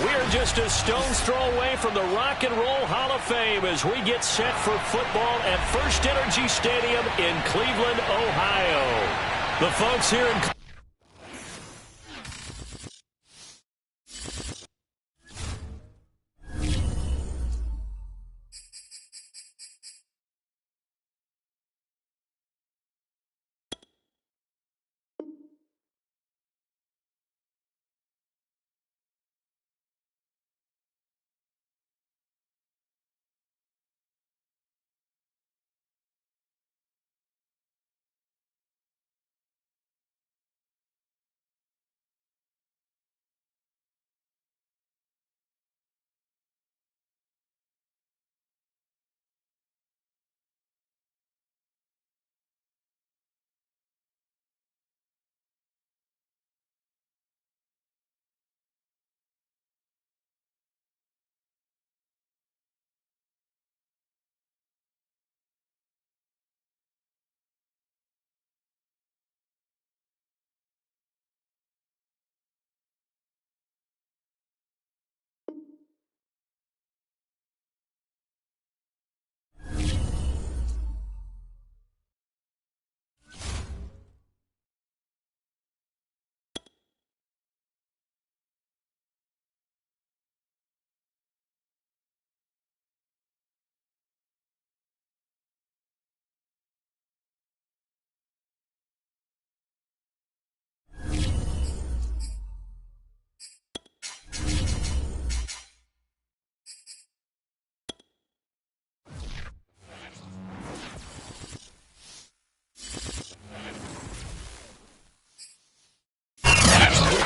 We are just a stone's throw away from the Rock and Roll Hall of Fame as we get set for football at First Energy Stadium in Cleveland, Ohio. The folks here in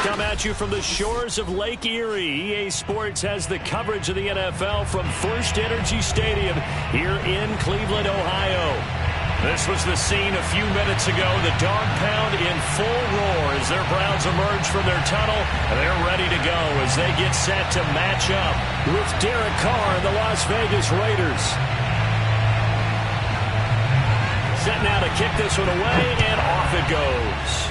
come at you from the shores of Lake Erie. EA Sports has the coverage of the NFL from First Energy Stadium here in Cleveland, Ohio. This was the scene a few minutes ago. The dog pound in full roar as their Browns emerge from their tunnel. They're ready to go as they get set to match up with Derek Carr and the Las Vegas Raiders. Set now to kick this one away, and off it goes.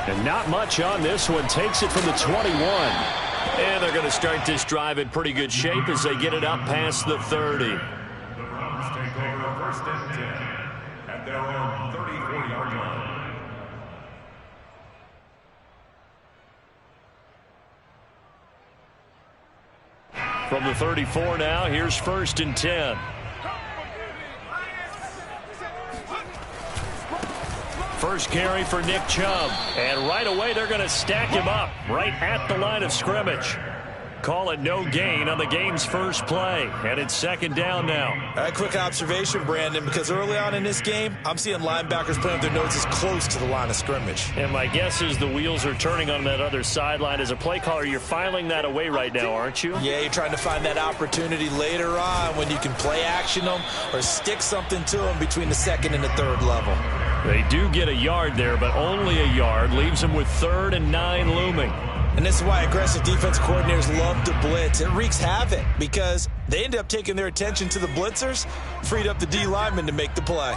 And not much on this one. Takes it from the 21. And they're going to start this drive in pretty good shape as they get it up past the 30. The Browns take over first and 10 at their own 34-yard line. From the 34 now, here's first and 10. First carry for Nick Chubb. And right away, they're going to stack him up right at the line of scrimmage. Call it no gain on the game's first play. And it's second down now. A quick observation, Brandon, because early on in this game, I'm seeing linebackers playing with their noses close to the line of scrimmage. And my guess is the wheels are turning on that other sideline. As a play caller, you're filing that away right now, aren't you? Yeah, you're trying to find that opportunity later on when you can play action them or stick something to them between the second and the third level. They do get a yard there, but only a yard. Leaves them with 3rd and 9 looming. And this is why aggressive defensive coordinators love to blitz. It wreaks havoc because they end up taking their attention to the blitzers, freed up the D lineman to make the play.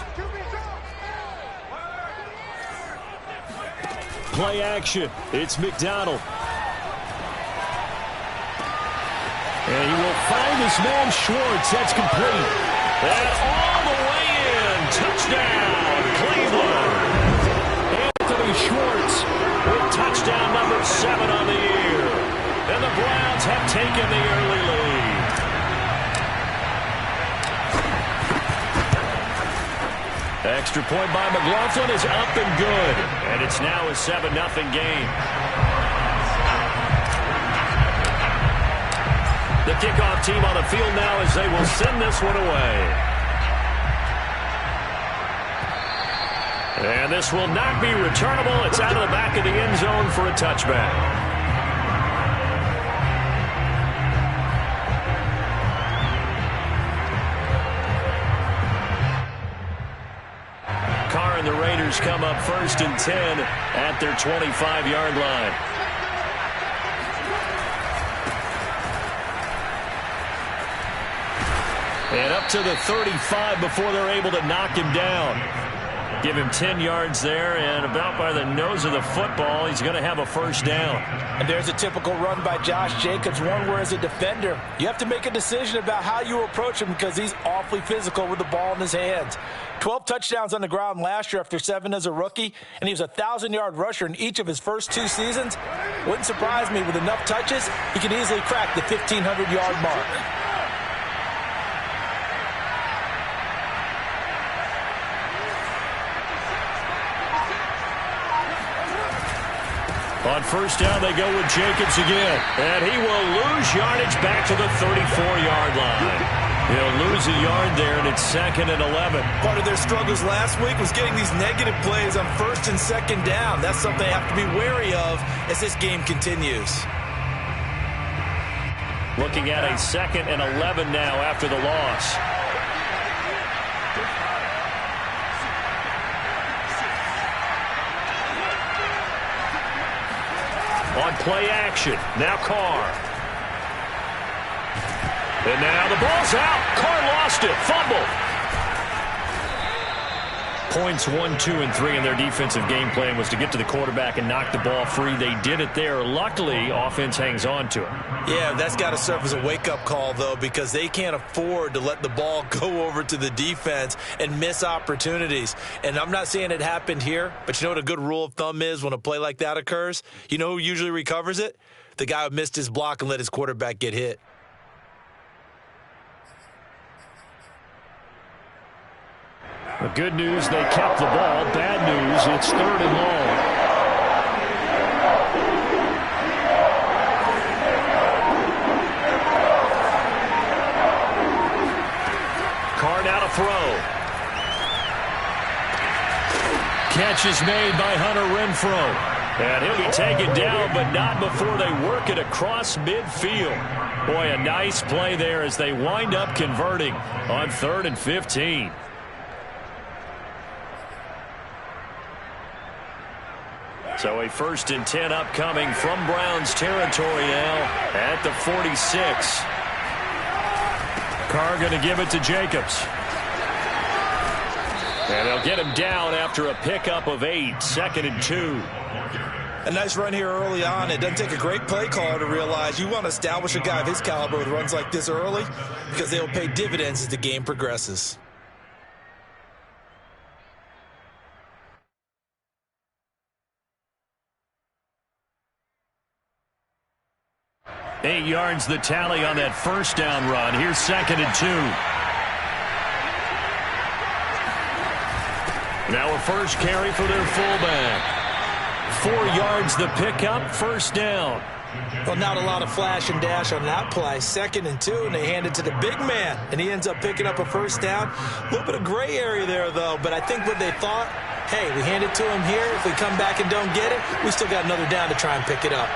Play action. It's McDonald. And he will find his man Schwartz. That's complete. And all the way in. Touchdown, Cleveland. Anthony Schwartz with touchdown number 7 on the year. And the Browns have taken the early lead. Extra point by McLaughlin is up and good. And it's now a 7-0 game. The kickoff team on the field now as they will send this one away. And this will not be returnable. It's out of the back of the end zone for a touchback. Carr and the Raiders come up 1st and 10 at their 25-yard line. And up to the 35 before they're able to knock him down. Give him 10 yards there, and about by the nose of the football, he's going to have a first down. And there's a typical run by Josh Jacobs, one where as a defender, you have to make a decision about how you approach him because he's awfully physical with the ball in his hands. 12 touchdowns on the ground last year after 7 as a rookie, and he was a 1,000-yard rusher in each of his first 2 seasons. Wouldn't surprise me with enough touches, he could easily crack the 1,500-yard mark. On first down, they go with Jacobs again. And he will lose yardage back to the 34-yard line. He'll lose a yard there, and it's 2nd and 11. Part of their struggles last week was getting these negative plays on 1st and 2nd down. That's something they have to be wary of as this game continues. Looking at a 2nd and 11 now after the loss. On play action, now Carr. And now the ball's out. Carr lost it. Fumble. Points 1, 2, and 3 in their defensive game plan was to get to the quarterback and knock the ball free. They did it there. Luckily, offense hangs on to it. Yeah, that's got to serve as a wake-up call, though, because they can't afford to let the ball go over to the defense and miss opportunities. And I'm not saying it happened here, but you know what a good rule of thumb is when a play like that occurs? You know who usually recovers it? The guy who missed his block and let his quarterback get hit. The good news, they kept the ball. Bad news, it's 3rd and long. Carr now to throw. Catch is made by Hunter Renfrow. And he'll be taken down, but not before they work it across midfield. Boy, a nice play there as they wind up converting on 3rd and 15. So a 1st and 10 upcoming from Browns territory now at the 46. Carr going to give it to Jacobs. And they'll get him down after a pickup of 8, 2nd and 2. A nice run here early on. It doesn't take a great play caller to realize you want to establish a guy of his caliber with runs like this early because they'll pay dividends as the game progresses. Eight yards the tally on that first down run. Here's 2nd and 2. Now a first carry for their fullback. 4 yards the pickup, first down. Well, not a lot of flash and dash on that play. 2nd and 2, and they hand it to the big man, and he ends up picking up a first down. A little bit of gray area there, though, but I think what they thought, hey, we hand it to him here. If we come back and don't get it, we still got another down to try and pick it up.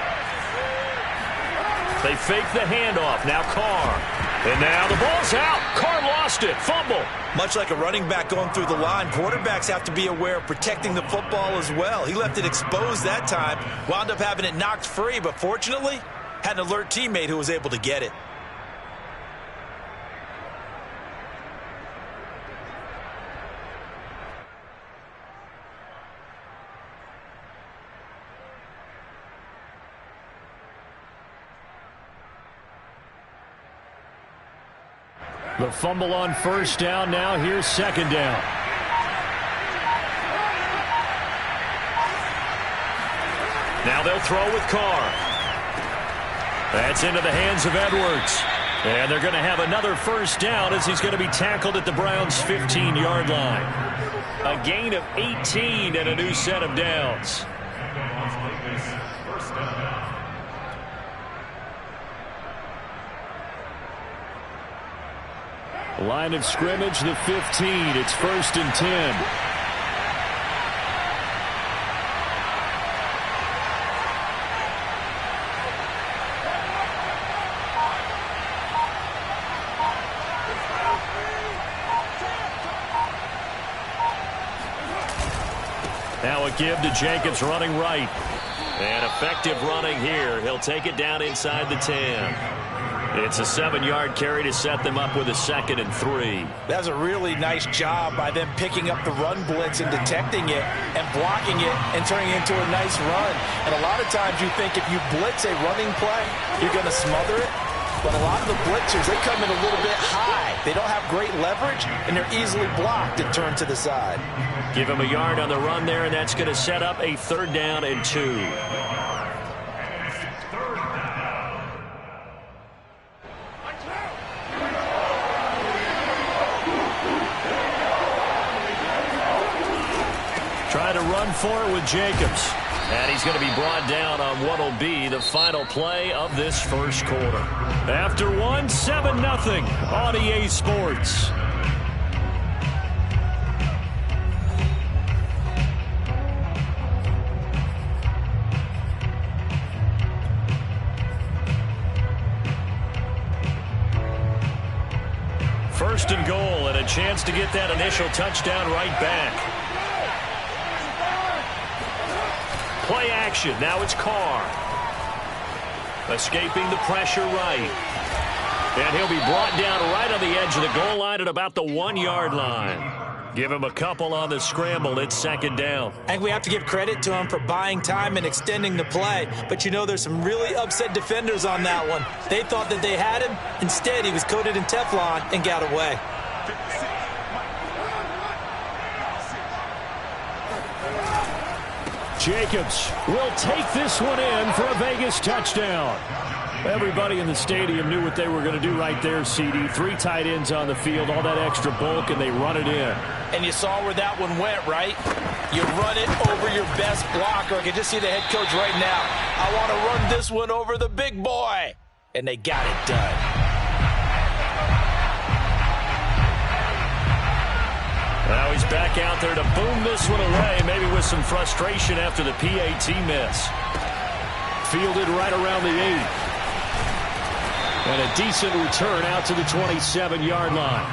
They fake the handoff. Now Carr. And now the ball's out. Carr lost it. Fumble. Much like a running back going through the line, quarterbacks have to be aware of protecting the football as well. He left it exposed that time, wound up having it knocked free, but fortunately, had an alert teammate who was able to get it. The fumble on first down. Now here's 2nd down. Now they'll throw with Carr. That's into the hands of Edwards. And they're going to have another first down as he's going to be tackled at the Browns' 15-yard line. A gain of 18 and a new set of downs. Line of scrimmage, the 15. It's 1st and 10. Now a give to Jacobs running right. And effective running here. He'll take it down inside the 10. It's a 7-yard carry to set them up with a 2nd and 3. That's a really nice job by them picking up the run blitz and detecting it and blocking it and turning it into a nice run. And a lot of times you think if you blitz a running play, you're going to smother it. But a lot of the blitzers, they come in a little bit high. They don't have great leverage, and they're easily blocked and turned to the side. Give him a yard on the run there, and that's going to set up a 3rd down and 2. Trying to run for it with Jacobs. And he's going to be brought down on what will be the final play of this first quarter. After 7-0 on EA Sports. First and goal, and a chance to get that initial touchdown right back. Play action. Now it's Carr. Escaping the pressure right. And he'll be brought down right on the edge of the goal line at about the 1-yard line. Give him a couple on the scramble. It's 2nd down. I think we have to give credit to him for buying time and extending the play. But you know there's some really upset defenders on that one. They thought that they had him. Instead, he was coated in Teflon and got away. Jacobs will take this one in for a Vegas touchdown. Everybody in the stadium knew what they were going to do right there, CD. 3 tight ends on the field, all that extra bulk, and they run it in. And you saw where that one went, right? You run it over your best blocker. I can just see the head coach right now. I want to run this one over the big boy. And they got it done. Now he's back out there to boom this one away, maybe with some frustration after the PAT miss. Fielded right around the 8. And a decent return out to the 27-yard line.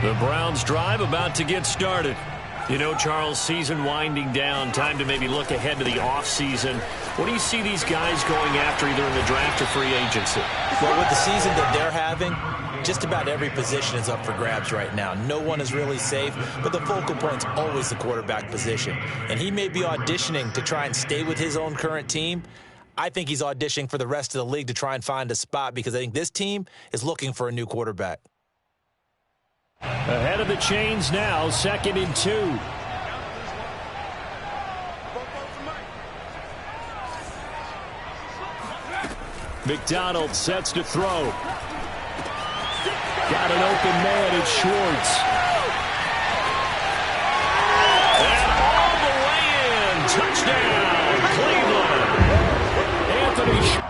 The Browns drive about to get started. You know, Charles, season winding down, time to maybe look ahead to the offseason. What do you see these guys going after either in the draft or free agency? Well, with the season that they're having, just about every position is up for grabs right now. No one is really safe, but the focal point's always the quarterback position. And he may be auditioning to try and stay with his own current team. I think he's auditioning for the rest of the league to try and find a spot because I think this team is looking for a new quarterback. Ahead of the chains now, 2nd and 2. McDonald sets to throw. Got an open man, it's Schwartz. And all the way in. Touchdown, Cleveland. Anthony Schwartz.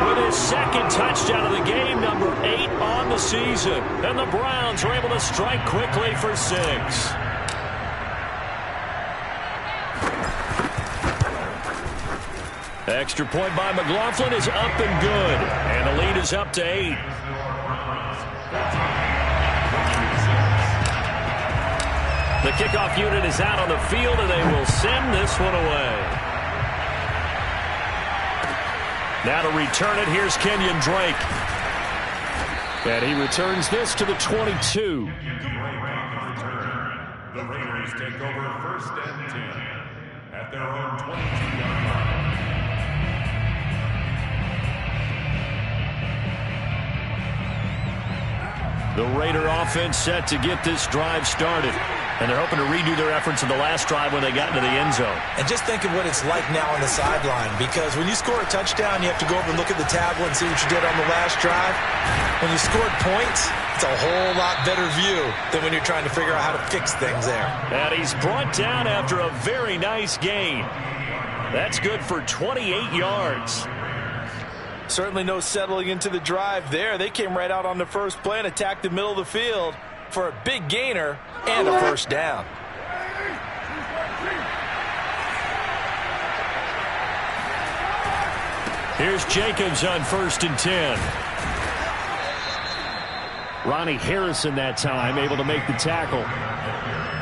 With his 2nd touchdown of the game, number 8 on the season. And the Browns are able to strike quickly for 6. Extra point by McLaughlin is up and good. And the lead is up to 8. The kickoff unit is out on the field, and they will send this one away. Now to return it, here's Kenyon Drake. And he returns this to the 22. The Raiders take over 1st and 10 at their own 22-yard line. The Raider offense set to get this drive started. And they're hoping to redo their efforts in the last drive when they got into the end zone. And just think of what it's like now on the sideline, because when you score a touchdown, you have to go over and look at the tablet and see what you did on the last drive. When you scored points, it's a whole lot better view than when you're trying to figure out how to fix things there. And he's brought down after a very nice gain. That's good for 28 yards. Certainly no settling into the drive there. They came right out on the first play and attacked the middle of the field for a big gainer and a first down. Here's Jacobs on 1st and 10. Ronnie Harrison that time able to make the tackle.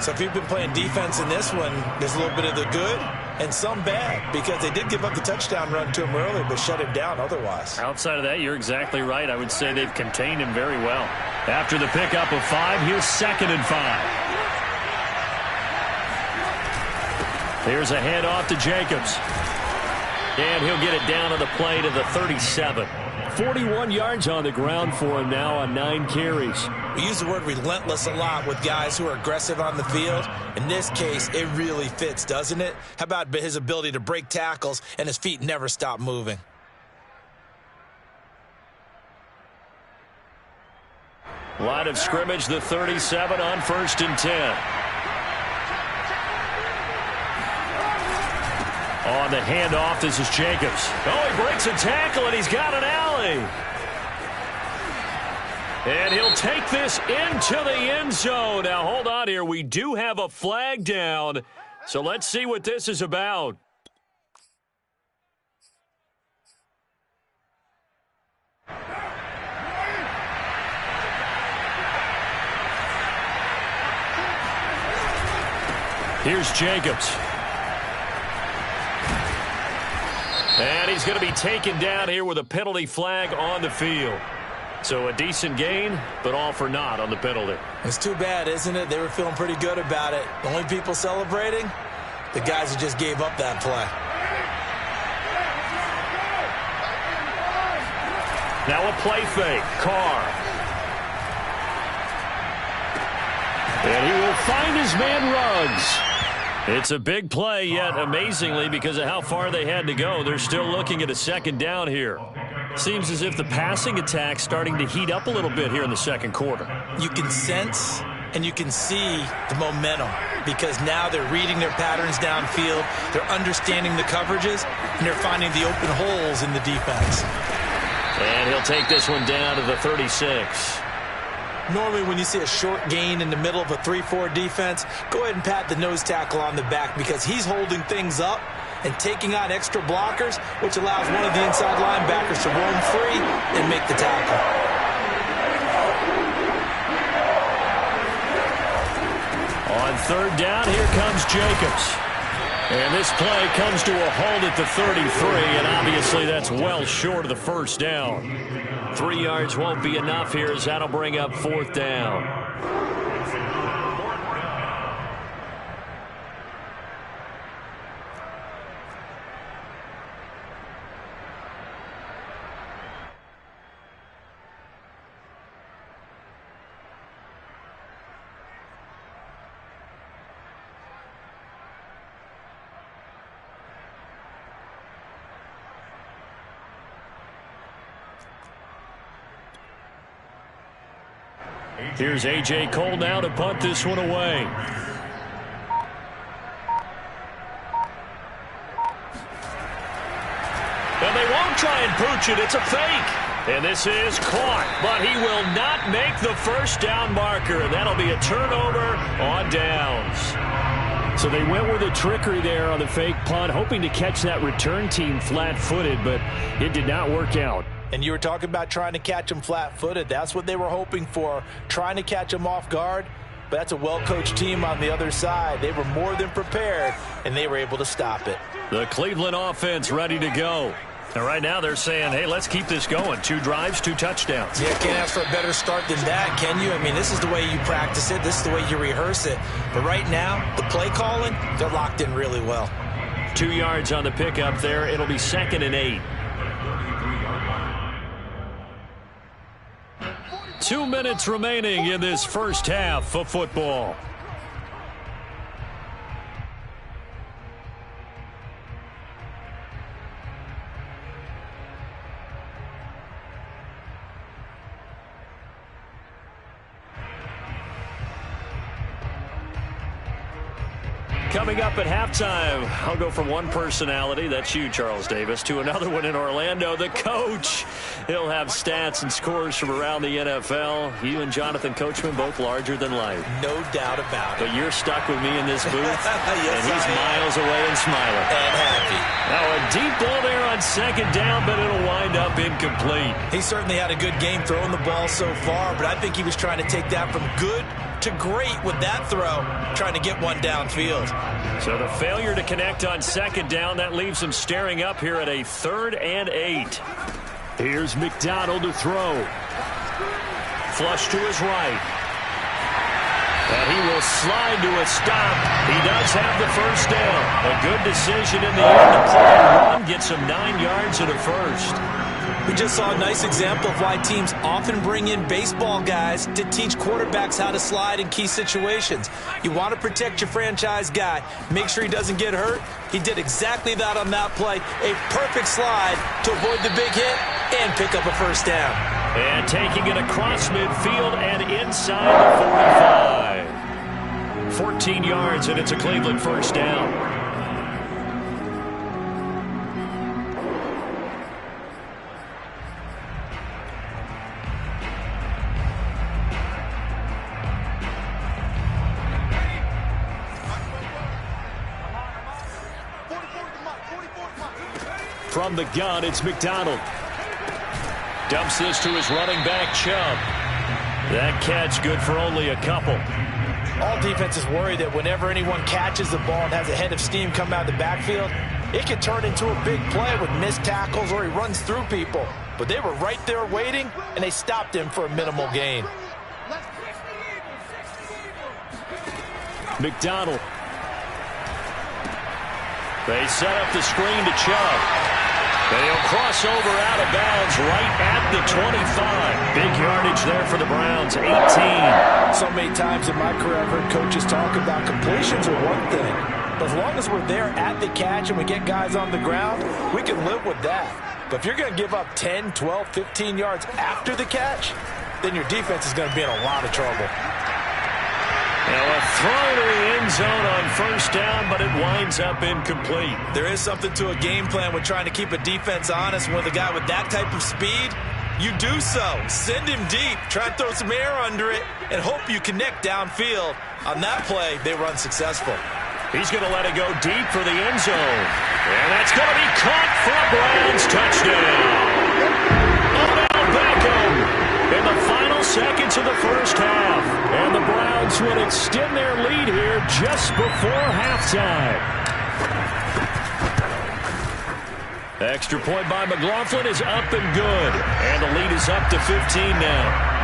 So if you've been playing defense in this one, there's a little bit of the good and some bad, because they did give up the touchdown run to him earlier but shut him down otherwise. Outside of that, you're exactly right. I would say they've contained him very well. After the pickup of 5, here's 2nd and 5. Here's a handoff to Jacobs. And he'll get it down on the play to the 37. 41 yards on the ground for him now on 9 carries. We use the word relentless a lot with guys who are aggressive on the field. In this case, it really fits, doesn't it? How about his ability to break tackles and his feet never stop moving? Line of scrimmage, the 37 on 1st and 10. On the handoff, this is Jacobs. Oh, he breaks a tackle, and he's got an alley. And he'll take this into the end zone. Now, hold on here. We do have a flag down, so let's see what this is about. Here's Jacobs. And he's going to be taken down here with a penalty flag on the field. So a decent gain, but all for naught on the penalty. It's too bad, isn't it? They were feeling pretty good about it. The only people celebrating, the guys who just gave up that play. Now a play fake. Carr. And he will find his man Ruggs. It's a big play, yet amazingly, because of how far they had to go, they're still looking at a 2nd down here. Seems as if the passing attack's starting to heat up a little bit here in the 2nd quarter. You can sense and you can see the momentum, because now they're reading their patterns downfield, they're understanding the coverages, and they're finding the open holes in the defense. And he'll take this one down to the 36. Normally when you see a short gain in the middle of a 3-4 defense, go ahead and pat the nose tackle on the back, because he's holding things up and taking on extra blockers, which allows one of the inside linebackers to roam free and make the tackle. On 3rd down, here comes Jacobs. And this play comes to a halt at the 33, and obviously that's well short of the 1st down. 3 yards won't be enough here, as that'll bring up 4th down. Here's A.J. Cole now to punt this one away. And they won't try and pooch it. It's a fake. And this is caught, but he will not make the 1st down marker. That'll be a turnover on downs. So they went with a trickery there on the fake punt, hoping to catch that return team flat-footed, but it did not work out. And you were talking about trying to catch them flat-footed. That's what they were hoping for, trying to catch them off guard. But that's a well-coached team on the other side. They were more than prepared, and they were able to stop it. The Cleveland offense ready to go. And right now they're saying, hey, let's keep this going. 2 drives, 2 touchdowns. Yeah, can't ask for a better start than that, can you? I mean, this is the way you practice it. This is the way you rehearse it. But right now, the play calling, they're locked in really well. 2 yards on the pickup there. It'll be 2nd and 8. 2 minutes remaining in this first half of football. Coming up at halftime, I'll go from one personality, that's you, Charles Davis, to another one in Orlando, the coach. He'll have stats and scores from around the NFL. You and Jonathan Coachman, both larger than life. No doubt about it. But you're stuck with me in this booth, yes, and he's miles away and smiling. And happy. Now a deep ball there on 2nd down, but it'll wind up incomplete. He certainly had a good game throwing the ball so far, but I think he was trying to take that from good to great with that throw, trying to get one downfield. So the failure to connect on 2nd down, that leaves him staring up here at a 3rd and 8. Here's McDonald to throw. Flush to his right. And he will slide to a stop. He does have the first down. A good decision in the end to play and run. Gets him 9 yards and a first. We just saw a nice example of why teams often bring in baseball guys to teach quarterbacks how to slide in key situations. You want to protect your franchise guy. Make sure he doesn't get hurt. He did exactly that on that play. A perfect slide to avoid the big hit and pick up a first down. And taking it across midfield and inside the 45. 14 yards, and it's a Cleveland first down. From the gun, it's McDonald. Dumps this to his running back, Chubb. That catch good for only a couple. All defenses worry that whenever anyone catches the ball and has a head of steam come out of the backfield, it can turn into a big play with missed tackles or he runs through people. But they were right there waiting, and they stopped him for a minimal gain. McDonald. They set up the screen to Chubb. They'll cross over out of bounds right at the 25. Big yardage there for the Browns, 18. So many times in my career I've heard coaches talk about completions are one thing. But as long as we're there at the catch and we get guys on the ground, we can live with that. But if you're going to give up 10, 12, 15 yards after the catch, then your defense is going to be in a lot of trouble. Now a throw to the end zone on first down, but it winds up incomplete. There is something to a game plan with trying to keep a defense honest. With a guy with that type of speed, you do so. Send him deep, try to throw some air under it, and hope you connect downfield. On that play, they run successful. He's going to let it go deep for the end zone. And that's going to be caught for a Browns touchdown. Odell Beckham in the final seconds of the first half. And the Browns would extend their lead here just before halftime. Extra point by McLaughlin is up and good. And the lead is up to 15 now.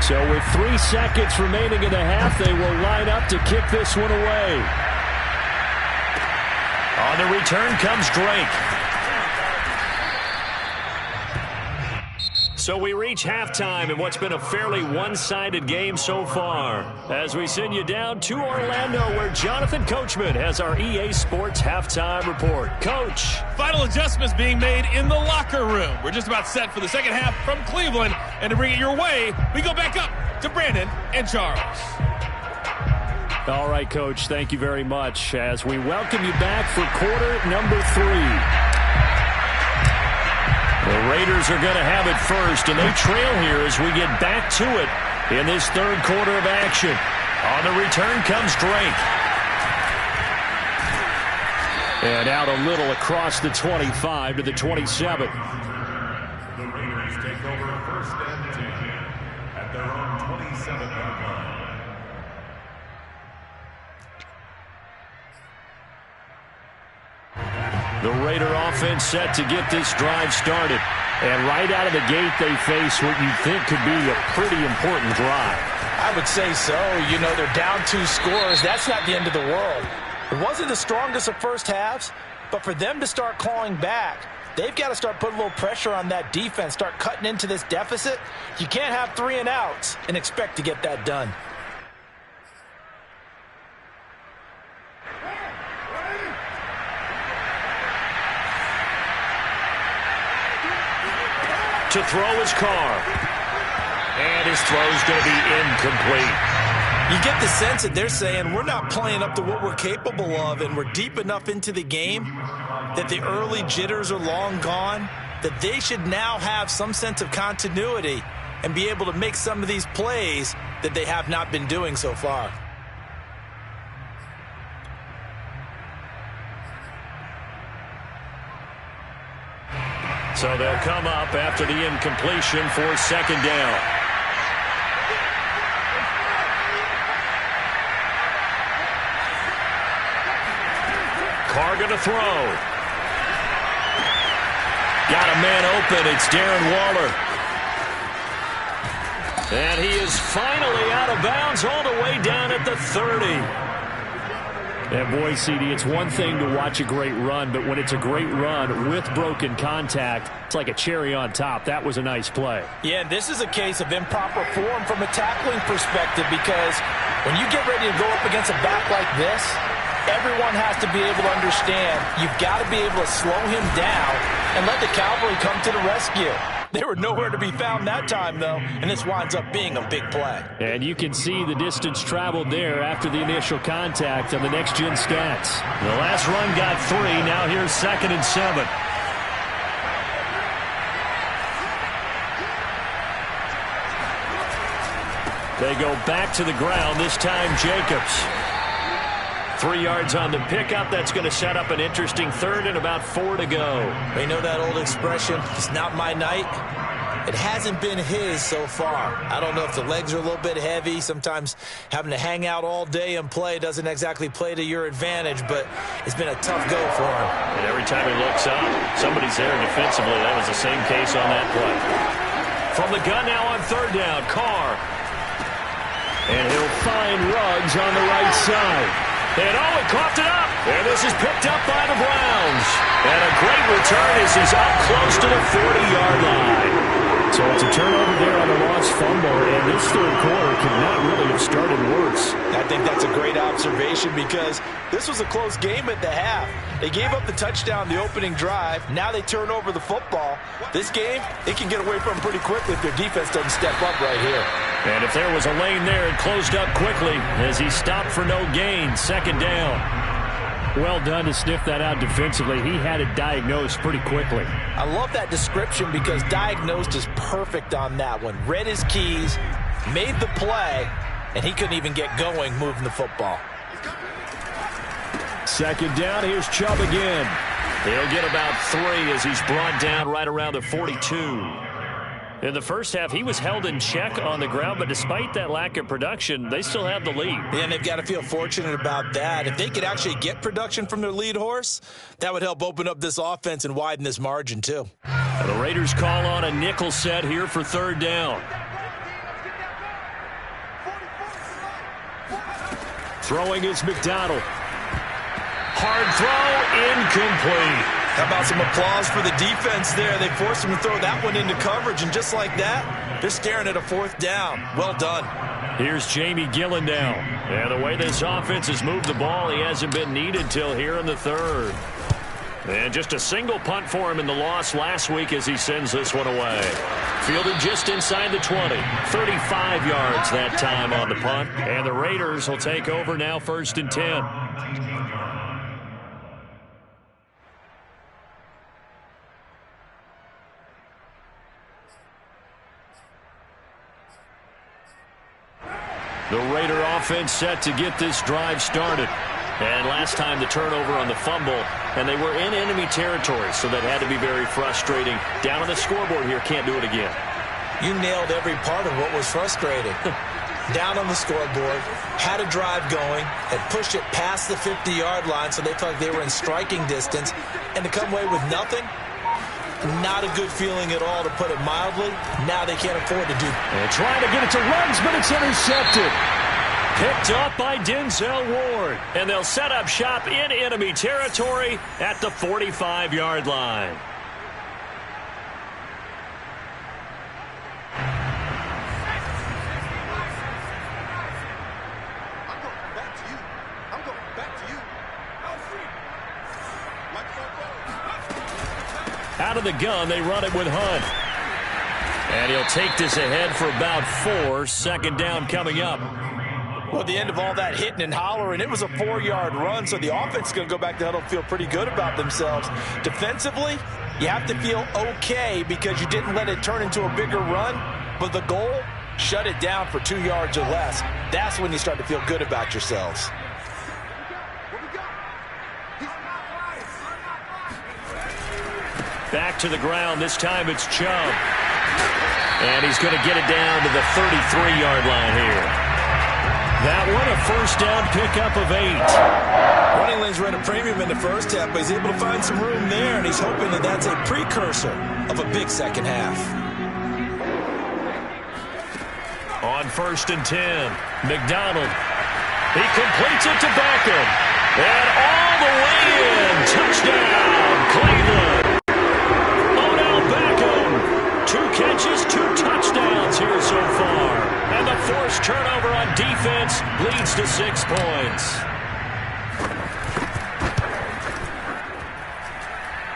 So with 3 seconds remaining in the half, they will line up to kick this one away. On the return comes Drake. So we reach halftime in what's been a fairly one-sided game so far. As we send you down to Orlando, where Jonathan Coachman has our EA Sports halftime report. Coach. Final adjustments being made in the locker room. We're just about set for the second half from Cleveland. And to bring it your way, we go back up to Brandon and Charles. All right, Coach, thank you very much. As we welcome you back for quarter number 3. The Raiders are going to have it first, and they trail here as we get back to it in this third quarter of action. On the return comes Drake. And out a little across the 25 to the 27. The Raiders take over first and 10 at their own 27-yard line. The Raider offense set to get this drive started. And right out of the gate, they face what you think could be a pretty important drive. I would say so. You know, they're down 2 scores. That's not the end of the world. It wasn't the strongest of first halves, but for them to start clawing back, they've got to start putting a little pressure on that defense, start cutting into this deficit. You can't have 3 and outs and expect to get that done. To throw his Carr. And his throw's going to be incomplete. You get the sense that they're saying we're not playing up to what we're capable of, and we're deep enough into the game that the early jitters are long gone, that they should now have some sense of continuity and be able to make some of these plays that they have not been doing so far. So they'll come up after the incompletion for second down. Carr going to throw. Got a man open. It's Darren Waller. And he is finally out of bounds all the way down at the 30. And boy, CD, it's one thing to watch a great run, but when it's a great run with broken contact, it's like a cherry on top. That was a nice play. Yeah, this is a case of improper form from a tackling perspective, because when you get ready to go up against a back like this, everyone has to be able to understand you've got to be able to slow him down and let the cavalry come to the rescue. They were nowhere to be found that time, though, and this winds up being a big play. And you can see the distance traveled there after the initial contact on the next-gen stats. The last run got 3. Now here's 2nd and 7. They go back to the ground, this time Jacobs. 3 yards on the pickup. That's going to set up an interesting 3rd and about 4 to go. You know that old expression, it's not my night? It hasn't been his so far. I don't know if the legs are a little bit heavy. Sometimes having to hang out all day and play doesn't exactly play to your advantage, but it's been a tough go for him. And every time he looks up, somebody's there defensively. That was the same case on that play. From the gun now on 3rd down, Carr. And he'll find Ruggs on the right side. And he coughed it up. And this is picked up by the Browns. And a great return as he's up close to the 40-yard line. So it's a turnover there on the lost fumble, and this 3rd quarter could not really have started worse. I think that's a great observation, because this was a close game at the half. They gave up the touchdown the opening drive. Now they turn over the football. This game, they can get away from pretty quickly if their defense doesn't step up right here. And if there was a lane there, it closed up quickly as he stopped for no gain. 2nd down. Well done to sniff that out defensively. He had it diagnosed pretty quickly. I love that description, because diagnosed is perfect on that one. Read his keys, made the play, and he couldn't even get going moving the football. 2nd down, here's Chubb again. He'll get about 3 as he's brought down right around the 42. In the first half, he was held in check on the ground, but despite that lack of production, they still have the lead. And they've got to feel fortunate about that. If they could actually get production from their lead horse, that would help open up this offense and widen this margin too. And the Raiders call on a nickel set here for 3rd down. Throwing is McDonald. Hard throw, incomplete. How about some applause for the defense there? They forced him to throw that one into coverage, and just like that, they're staring at a 4th down. Well done. Here's Jamie Gillen now. And the way this offense has moved the ball, he hasn't been needed till here in the 3rd. And just a single punt for him in the loss last week as he sends this one away. Fielded just inside the 20. 35 yards that time on the punt. And the Raiders will take over now 1st and 10. The Raider offense set to get this drive started. And last time the turnover on the fumble, and they were in enemy territory, so that had to be very frustrating. Down on the scoreboard here, can't do it again. You nailed every part of what was frustrating. down on the scoreboard, had a drive going, and pushed it past the 50-yard line so they felt like they were in striking distance, and to come away with nothing, not a good feeling at all, to put it mildly. Now they can't afford to do that. And trying to get it to runs, but it's intercepted. Picked up by Denzel Ward. And they'll set up shop in enemy territory at the 45-yard line. Out of the gun, they run it with Hunt. And he'll take this ahead for about 4. Second down coming up. Well, at the end of all that hitting and hollering, it was a 4-yard run, so the offense is going to go back to huddle, feel pretty good about themselves. Defensively, you have to feel okay because you didn't let it turn into a bigger run, but the goal, shut it down for 2 yards or less. That's when you start to feel good about yourselves. Back to the ground. This time it's Chubb. And he's going to get it down to the 33-yard line here. That one, a first down pickup of 8. Running lanes ran a premium in the first half, but he's able to find some room there, and he's hoping that that's a precursor of a big second half. On 1st and 10, McDonald. He completes it to Beckham. And all the way in. Touchdown, Cleveland. Beckham, 2 catches, 2 touchdowns here so far. And the forced turnover on defense leads to 6 points.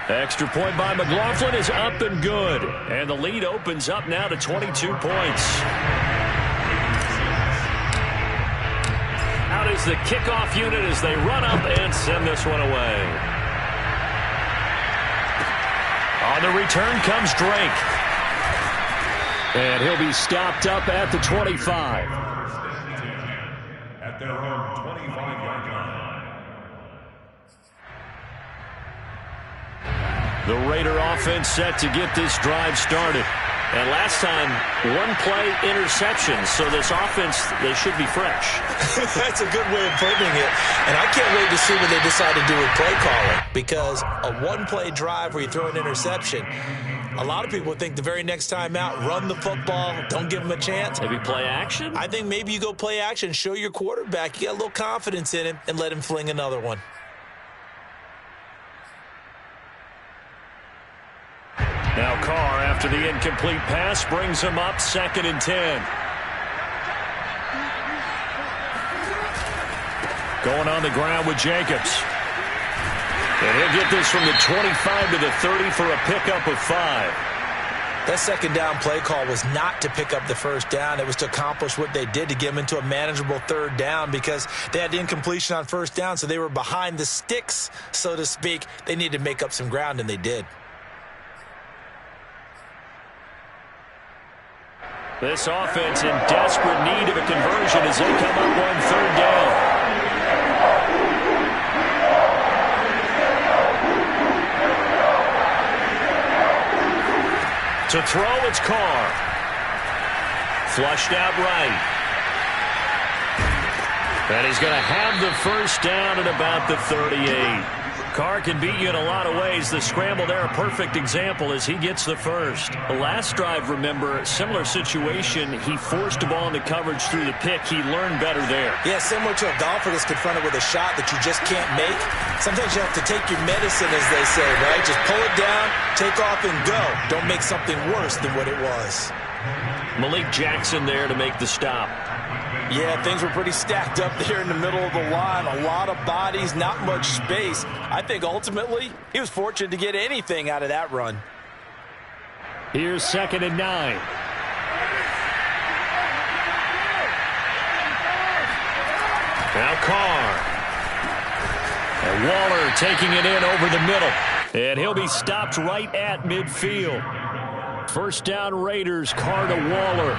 Extra point by McLaughlin is up and good. And the lead opens up now to 22 points. Out is the kickoff unit as they run up and send this one away. On the return comes Drake. And he'll be stopped up at the 25. At their own 25-yard line. The Raider offense set to get this drive started. And last time, 1-play interception. So this offense, they should be fresh. That's a good way of putting it. And I can't wait to see what they decide to do with play calling. Because a 1-play drive where you throw an interception, a lot of people think the very next time out, run the football, don't give them a chance. Maybe play action? I think maybe you go play action, show your quarterback you got a little confidence in him, and let him fling another one. Now Carr, after the incomplete pass, brings him up 2nd and 10. Going on the ground with Jacobs. And he'll get this from the 25 to the 30 for a pickup of 5. That second down play call was not to pick up the first down. It was to accomplish what they did, to get them into a manageable 3rd down, because they had the incompletion on 1st down, so they were behind the sticks, so to speak. They needed to make up some ground, and they did. This offense in desperate need of a conversion as they come up on 3rd down. To throw, it's Carr. Flushed out right. And he's going to have the first down at about the 38. Carr can beat you in a lot of ways. The scramble there, a perfect example as he gets the first. The last drive, remember, similar situation. He forced the ball into coverage through the pick. He learned better there. Yeah, similar to a golfer that's confronted with a shot that you just can't make. Sometimes you have to take your medicine, as they say, right? Just pull it down, take off, and go. Don't make something worse than what it was. Malik Jackson there to make the stop. Yeah, things were pretty stacked up there in the middle of the line. A lot of bodies, not much space. I think ultimately he was fortunate to get anything out of that run. Here's 2nd and 9. Now Carr. And Waller taking it in over the middle. And he'll be stopped right at midfield. First down Raiders, Carr to Waller.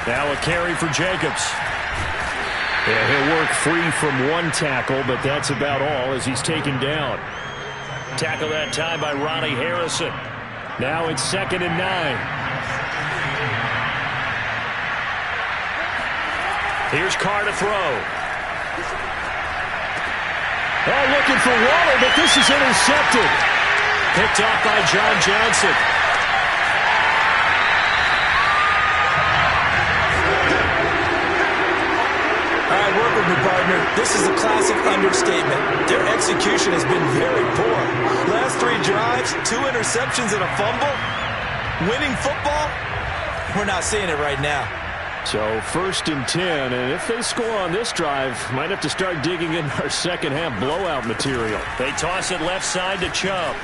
Now a carry for Jacobs. Yeah, he'll work free from 1 tackle, but that's about all as he's taken down. Tackle that time by Ronnie Harrison. Now it's 2nd and 9. Here's Carr to throw. Oh, looking for Waller, but this is intercepted. Picked off by John Johnson. All right, work with me, partner. This is a classic understatement. Their execution has been very poor. Last 3 drives, 2 interceptions and a fumble. Winning football? We're not seeing it right now. So 1st and 10, and if they score on this drive, might have to start digging in our second half blowout material. They toss it left side to Chubb.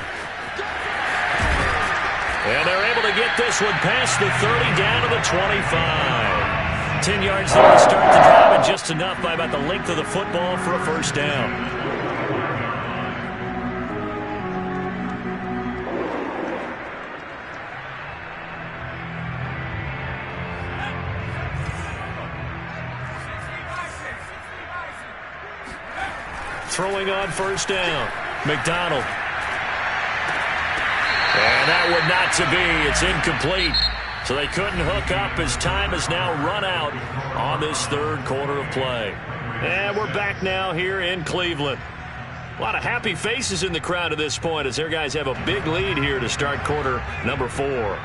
And they're able to get this one past the 30 down to the 25. 10 yards there to start the drive, and just enough by about the length of the football for a first down. Throwing on first down. McDonald. And that would not to be. It's incomplete. So they couldn't hook up as time has now run out on this 3rd quarter of play. And we're back now here in Cleveland. A lot of happy faces in the crowd at this point as their guys have a big lead here to start quarter number 4.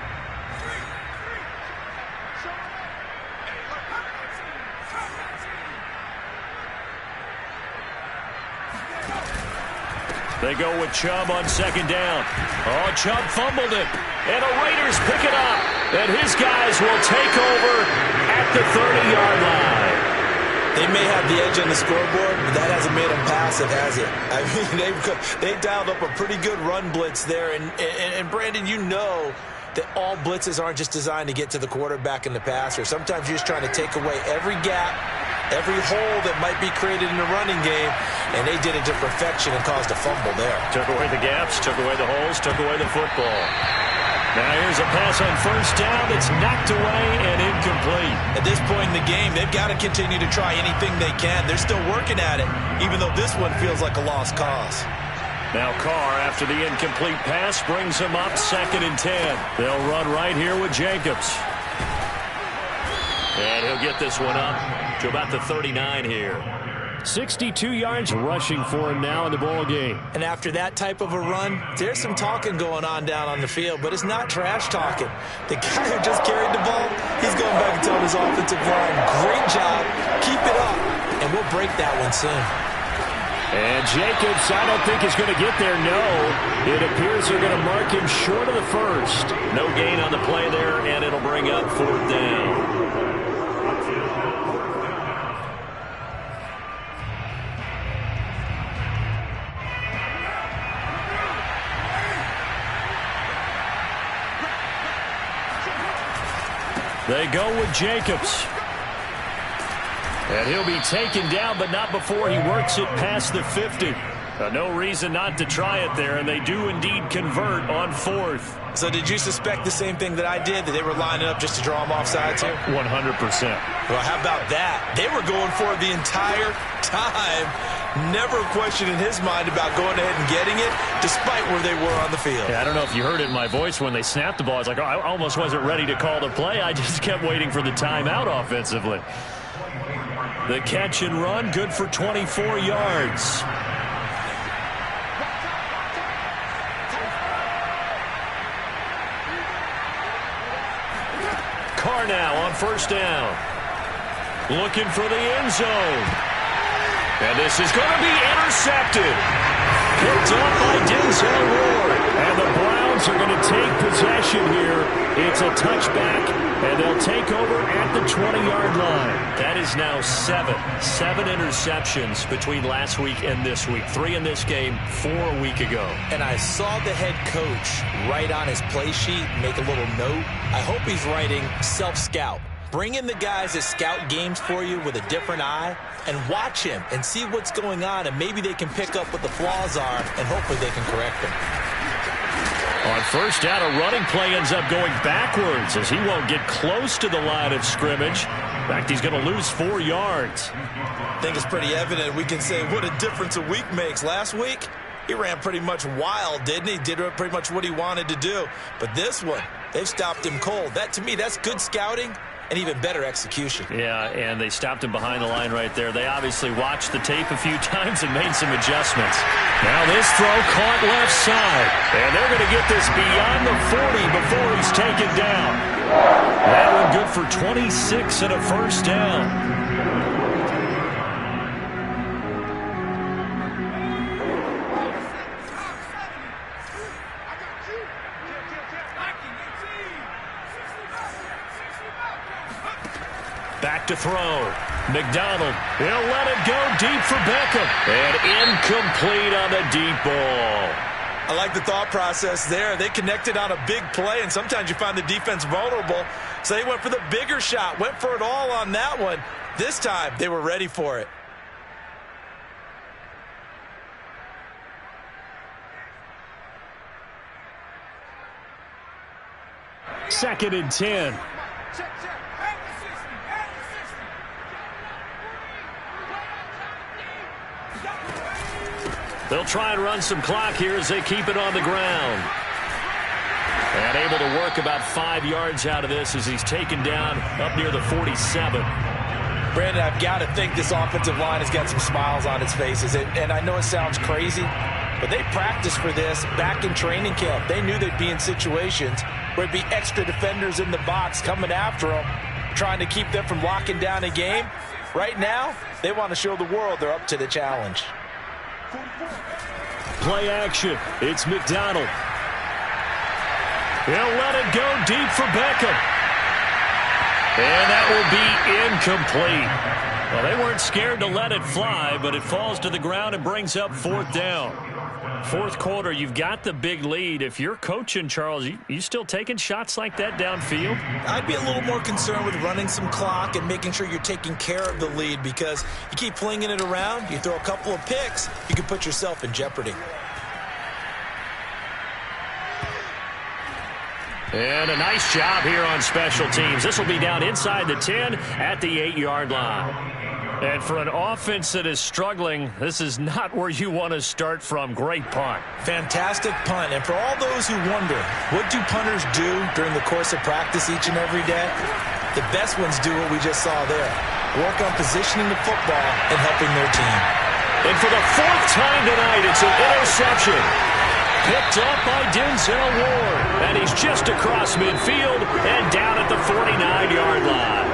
They go with Chubb on 2nd down. Oh, Chubb fumbled it. And the Raiders pick it up. And his guys will take over at the 30-yard line. They may have the edge on the scoreboard, but that hasn't made them passive, has it? I mean, they dialed up a pretty good run blitz there. And Brandon, you know that all blitzes aren't just designed to get to the quarterback in the passer. Sometimes you're just trying to take away every gap, every hole that might be created in the running game, and they did it to perfection and caused a fumble there. Took away the gaps, took away the holes, took away the football. Now here's a pass on first down that's knocked away and incomplete. At this point in the game, they've got to continue to try anything they can. They're still working at it, even though this one feels like a lost cause. Now Carr, after the incomplete pass, brings him up 2nd and 10. They'll run right here with Jacobs. And he'll get this one up to about the 39 here. 62 yards rushing for him now in the ball game. And after that type of a run, there's some talking going on down on the field, but it's not trash talking. The guy who just carried the ball, he's going back and telling his offensive line, great job, keep it up, and we'll break that one soon. And Jacobs, I don't think is going to get there. No, it appears they're going to mark him short of the first. No gain on the play there, and it'll bring up 4th down. They go with Jacobs. And he'll be taken down, but not before he works it past the 50. No reason not to try it there, and they do indeed convert on 4th. So did you suspect the same thing that I did, that they were lining up just to draw them off sides here? 100%. Well, how about that? They were going for it the entire time. Never a question in his mind about going ahead and getting it, despite where they were on the field. Yeah, I don't know if you heard it in my voice when they snapped the ball. I was like, oh, I almost wasn't ready to call the play. I just kept waiting for the timeout offensively. The catch and run, good for 24 yards. Carr now on first down. Looking for the end zone. And this is going to be intercepted. Picked up by Denzel Ward. And the Browns are going to take possession here. It's a touchback, and they'll take over at the 20-yard line. That is now 7 interceptions between last week and this week. 3 in this game, 4 a week ago. And I saw the head coach write on his play sheet, make a little note. I hope he's writing self-scout. Bring in the guys that scout games for you with a different eye and watch him and see what's going on, and maybe they can pick up what the flaws are, and hopefully they can correct them. On first down, a running play ends up going backwards as he won't get close to the line of scrimmage. In fact, he's going to lose 4 yards. I think it's pretty evident. We can say what a difference a week makes. Last week, He ran pretty much wild, didn't he? Did pretty much what he wanted to do. But this one, they've stopped him cold. That, to me, that's good scouting and even better execution. Yeah, and they stopped him behind the line right there. They obviously watched the tape a few times and made some adjustments. Now this throw caught left side. And they're going to get this beyond the 40 before he's taken down. That one good for 26 and a first down. Back to throw. McDonald. He'll let it go deep for Beckham. And incomplete on the deep ball. I like the thought process there. They connected on a big play, and sometimes you find the defense vulnerable. So they went for the bigger shot, went for it all on that one. This time, they were ready for it. Second and 10. They'll try and run some clock here as they keep it on the ground. And able to work about 5 yards out of this as he's taken down up near the 47. Brandon, I've got to think this offensive line has got some smiles on its faces. And I know it sounds crazy, but they practiced for this back in training camp. They knew they'd be in situations where it'd be extra defenders in the box coming after them, trying to keep them from locking down a game. Right now, they want to show the world they're up to the challenge. Play action. It's McDonald. He'll let it go deep for Beckham. And that will be incomplete. Well, they weren't scared to let it fly, but it falls to the ground and brings up fourth down. Fourth quarter, you've got the big lead. If you're coaching, Charles, you still taking shots like that downfield? I'd be a little more concerned with running some clock and making sure you're taking care of the lead, because you keep flinging it around, you throw a couple of picks, you can put yourself in jeopardy. And a nice job here on special teams. This will be down inside the 10 at the 8-yard line. And for an offense that is struggling, this is not where you want to start from. Great punt. Fantastic punt. And for all those who wonder, what do punters do during the course of practice each and every day? The best ones do what we just saw there. Work on positioning the football and helping their team. And for the fourth time tonight, it's an interception. Picked up by Denzel Ward. And he's just across midfield and down at the 49-yard line.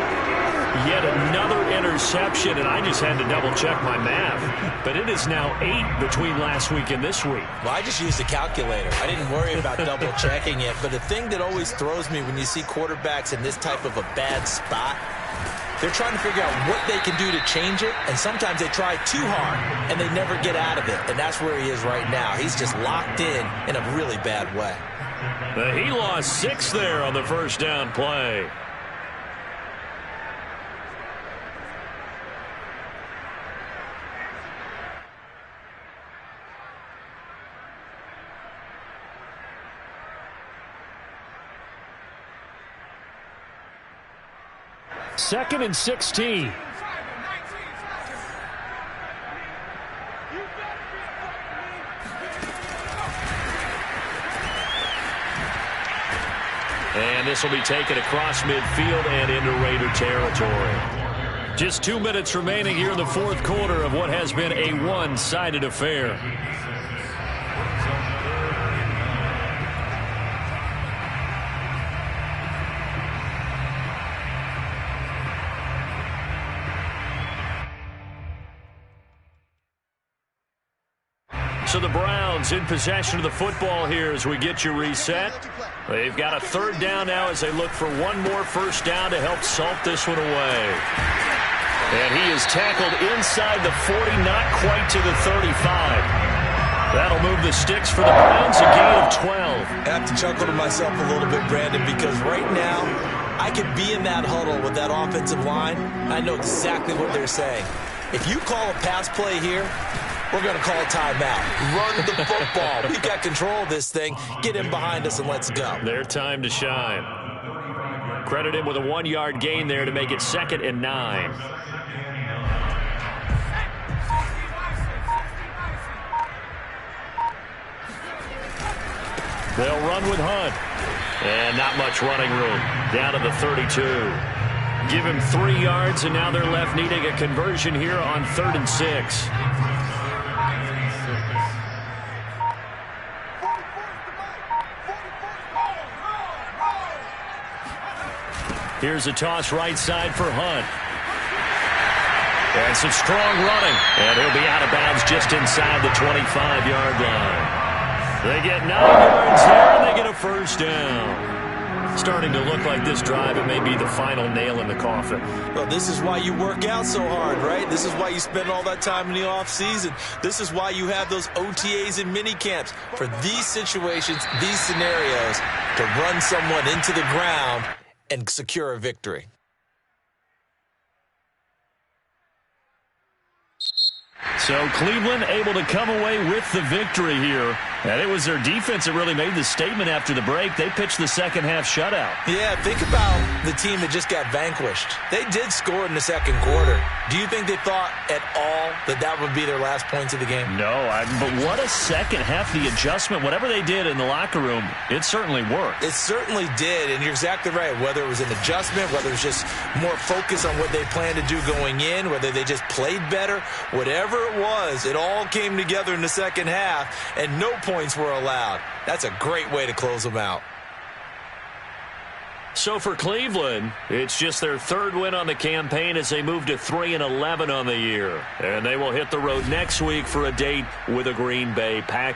Yet another interception, and I just had to double-check my math. But it is now 8 between last week and this week. Well, I just used a calculator. I didn't worry about double-checking it. But the thing that always throws me when you see quarterbacks in this type of a bad spot, they're trying to figure out what they can do to change it, and sometimes they try too hard, and they never get out of it. And that's where he is right now. He's just locked in a really bad way. He lost 6 there on the first down play. Second and 16. And this will be taken across midfield and into Raider territory. Just 2 minutes remaining here in the fourth quarter of what has been a one-sided affair. So the Browns in possession of the football here as we get you reset. They've got a third down now as they look for one more first down to help salt this one away. And he is tackled inside the 40, not quite to the 35. That'll move the sticks for the Browns, a gain of 12. I have to chuckle to myself a little bit, Brandon, because right now I could be in that huddle with that offensive line. I know exactly what they're saying. If you call a pass play here, we're going to call a timeout. Run the football. We've got control of this thing. Get in behind us and let's go. Their time to shine. Credit him with a 1-yard gain there to make it 2nd and 9. They'll run with Hunt. And not much running room. Down to the 32. Give him 3 yards, and now they're left needing a conversion here on 3rd and 6. Here's a toss right side for Hunt. And some strong running. And he'll be out of bounds just inside the 25-yard line. They get 9 yards there, and they get a first down. Starting to look like this drive, it may be the final nail in the coffin. Well, this is why you work out so hard, right? This is why you spend all that time in the offseason. This is why you have those OTAs and mini camps. For these situations, these scenarios, to run someone into the ground and secure a victory. So Cleveland able to come away with the victory here. And it was their defense that really made the statement after the break. They pitched the second-half shutout. Yeah, think about the team that just got vanquished. They did score in the second quarter. Do you think they thought at all that that would be their last points of the game? No, but what a second half. The adjustment, whatever they did in the locker room, it certainly worked. It certainly did, and you're exactly right. Whether it was an adjustment, whether it was just more focus on what they planned to do going in, whether they just played better, whatever it was, it all came together in the second half, and no points were allowed. That's a great way to close them out. So for Cleveland, it's just their 3rd win on the campaign as they move to 3-11 on the year. And they will hit the road next week for a date with the Green Bay Packers.